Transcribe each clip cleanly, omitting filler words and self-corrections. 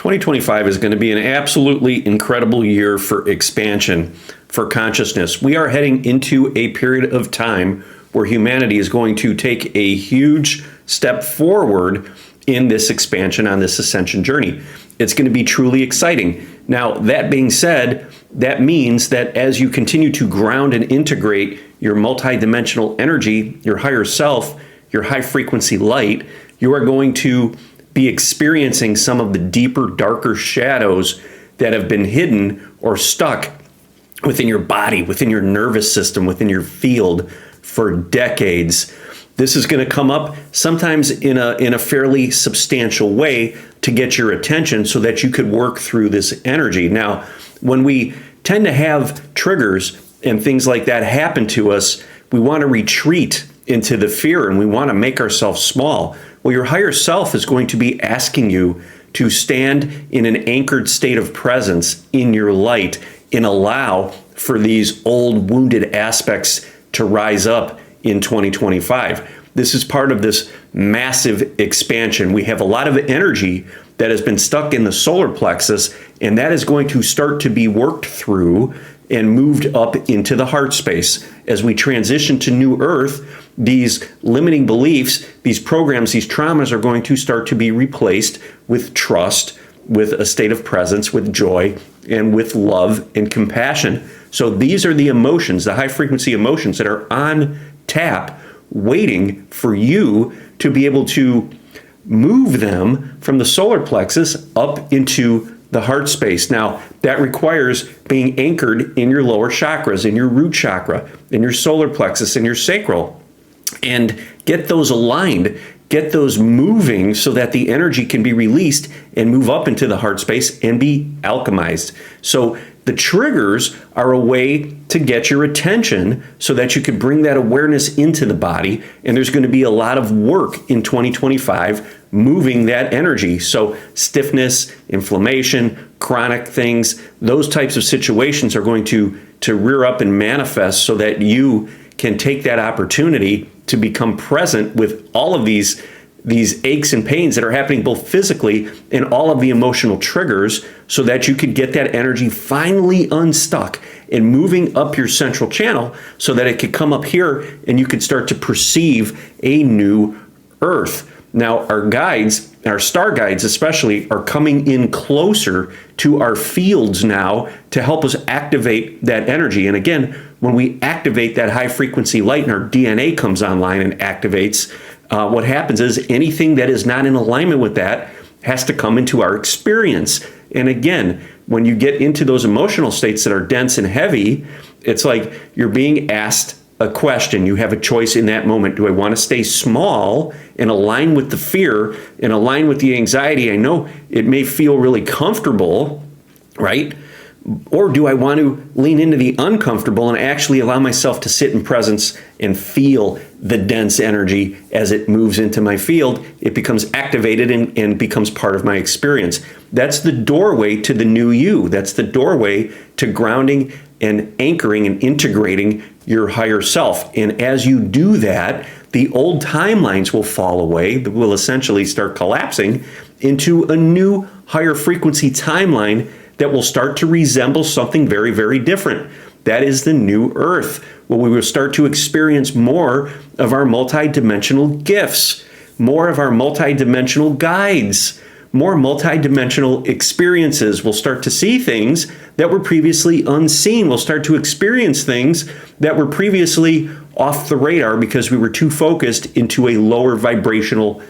2025 is going to be an absolutely incredible year for expansion, for consciousness. We are heading into a period of time where humanity is going to take a huge step forward in this expansion on this ascension journey. It's going to be truly exciting. Now, that being said, that means that as you continue to ground and integrate your multidimensional energy, your higher self, your high frequency light, you are going to be experiencing some of the deeper, darker shadows that have been hidden or stuck within your body, within your nervous system, within your field for decades. This is going to come up sometimes in a fairly substantial way to get your attention so that you could work through this energy. Now, when we tend to have triggers and things like that happen to us, we want to retreat into the fear and we want to make ourselves small. Well, your higher self is going to be asking you to stand in an anchored state of presence in your light and allow for these old wounded aspects to rise up in 2025. This is part of this massive expansion. We have a lot of energy that has been stuck in the solar plexus, and that is going to start to be worked through and moved up into the heart space. As we transition to New Earth, these limiting beliefs, these programs, these traumas are going to start to be replaced with trust, with a state of presence, with joy, and with love and compassion. So these are the emotions, the high frequency emotions that are on tap, waiting for you to be able to move them from the solar plexus up into the heart space. Now, that requires being anchored in your lower chakras, in your root chakra, in your solar plexus, in your sacral, and get those aligned, get those moving so that the energy can be released and move up into the heart space and be alchemized. So the triggers are a way to get your attention so that you can bring that awareness into the body. And there's going to be a lot of work in 2025 moving that energy. So stiffness, inflammation, chronic things, those types of situations are going to rear up and manifest so that you can take that opportunity to become present with all of these aches and pains that are happening both physically and all of the emotional triggers so that you could get that energy finally unstuck and moving up your central channel so that it could come up here and you could start to perceive a new earth. Now, our guides, our star guides especially, are coming in closer to our fields now to help us activate that energy. And again, when we activate that high frequency light and our DNA comes online and activates, what happens is anything that is not in alignment with that has to come into our experience. And again, when you get into those emotional states that are dense and heavy, it's like you're being asked a question. You have a choice in that moment. Do I want to stay small and align with the fear and align with the anxiety? I know it may feel really comfortable, right? Or do I want to lean into the uncomfortable and actually allow myself to sit in presence and feel the dense energy as it moves into my field? It becomes activated and becomes part of my experience. That's the doorway to the new you. That's the doorway to grounding and anchoring and integrating your higher self. And as you do that, the old timelines will fall away. Will essentially start collapsing into a new higher frequency timeline that will start to resemble something very, very different. That is the new earth, where we will start to experience more of our multidimensional gifts, more of our multidimensional guides, more multidimensional experiences. We'll start to see things that were previously unseen. We'll start to experience things that were previously off the radar because we were too focused into a lower vibrational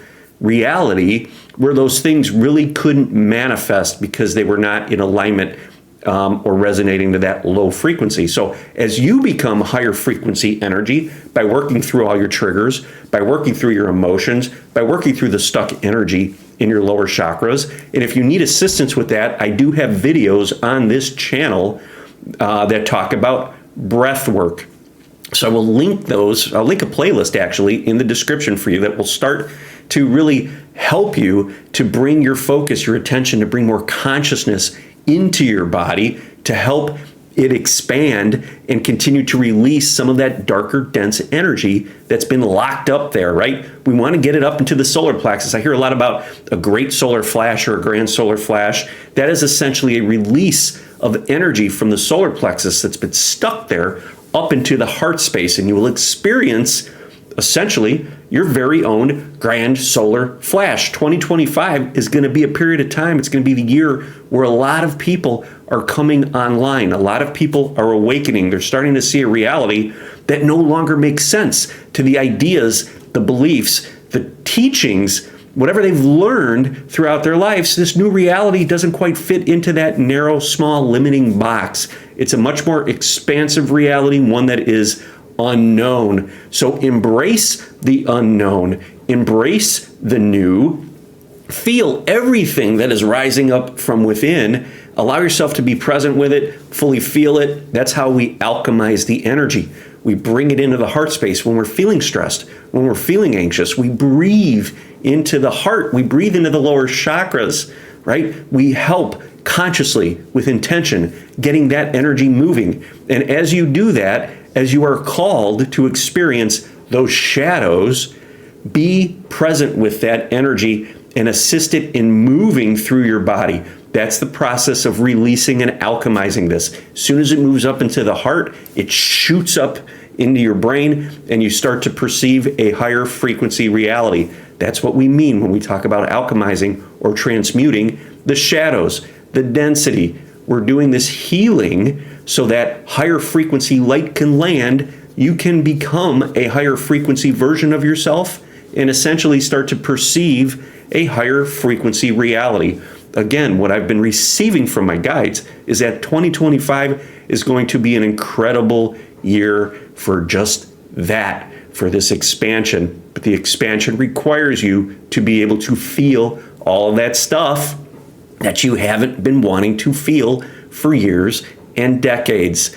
reality where those things really couldn't manifest because they were not in alignment or resonating to that low frequency. So as you become higher frequency energy by working through all your triggers, by working through your emotions, by working through the stuck energy in your lower chakras, and if you need assistance with that, I do have videos on this channel that talk about breath work. So I will link those. I'll link a playlist actually in the description for you that will start to really help you to bring your focus, your attention, to bring more consciousness into your body, to help it expand and continue to release some of that darker, dense energy that's been locked up there, right? We want to get it up into the solar plexus. I hear a lot about a great solar flash or a grand solar flash. That is essentially a release of energy from the solar plexus that's been stuck there up into the heart space, and you will experience essentially your very own grand solar flash. 2025 is going to be a period of time. It's going to be the year where a lot of people are coming online. A lot of people are awakening. They're starting to see a reality that no longer makes sense to the ideas, the beliefs, the teachings, whatever they've learned throughout their lives. This new reality doesn't quite fit into that narrow, small, limiting box. It's a much more expansive reality, one that is unknown. So embrace the unknown, embrace the new, feel everything that is rising up from within, allow yourself to be present with it, fully feel it. That's how we alchemize the energy. We bring it into the heart space when we're feeling stressed, when we're feeling anxious. We breathe into the heart, we breathe into the lower chakras, right? We help consciously, with intention, getting that energy moving. And as you do that, as you are called to experience those shadows, be present with that energy and assist it in moving through your body. That's the process of releasing and alchemizing this. As soon as it moves up into the heart, it shoots up into your brain and you start to perceive a higher frequency reality. That's what we mean when we talk about alchemizing or transmuting the shadows, the density. We're doing this healing so that higher frequency light can land. You can become a higher frequency version of yourself and essentially start to perceive a higher frequency reality. Again, what I've been receiving from my guides is that 2025 is going to be an incredible year for just that, for this expansion. But the expansion requires you to be able to feel all of that stuff that you haven't been wanting to feel for years and decades.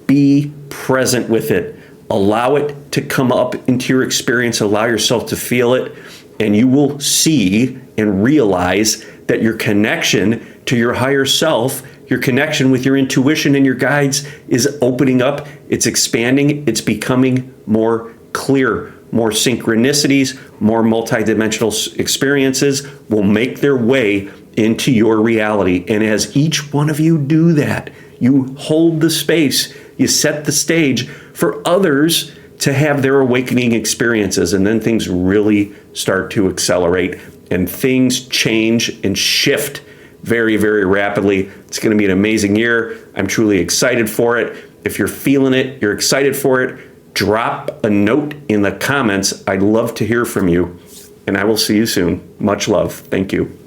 Be present with it. Allow it to come up into your experience. Allow yourself to feel it, and you will see and realize that your connection to your higher self, your connection with your intuition and your guides is opening up, it's expanding, it's becoming more clear. More synchronicities, more multidimensional experiences will make their way into your reality. And as each one of you do that, you hold the space, you set the stage for others to have their awakening experiences. And then things really start to accelerate and things change and shift very, very rapidly. It's going to be an amazing year. I'm truly excited for it. If you're feeling it, you're excited for it, drop a note in the comments. I'd love to hear from you, and I will see you soon. Much love. Thank you.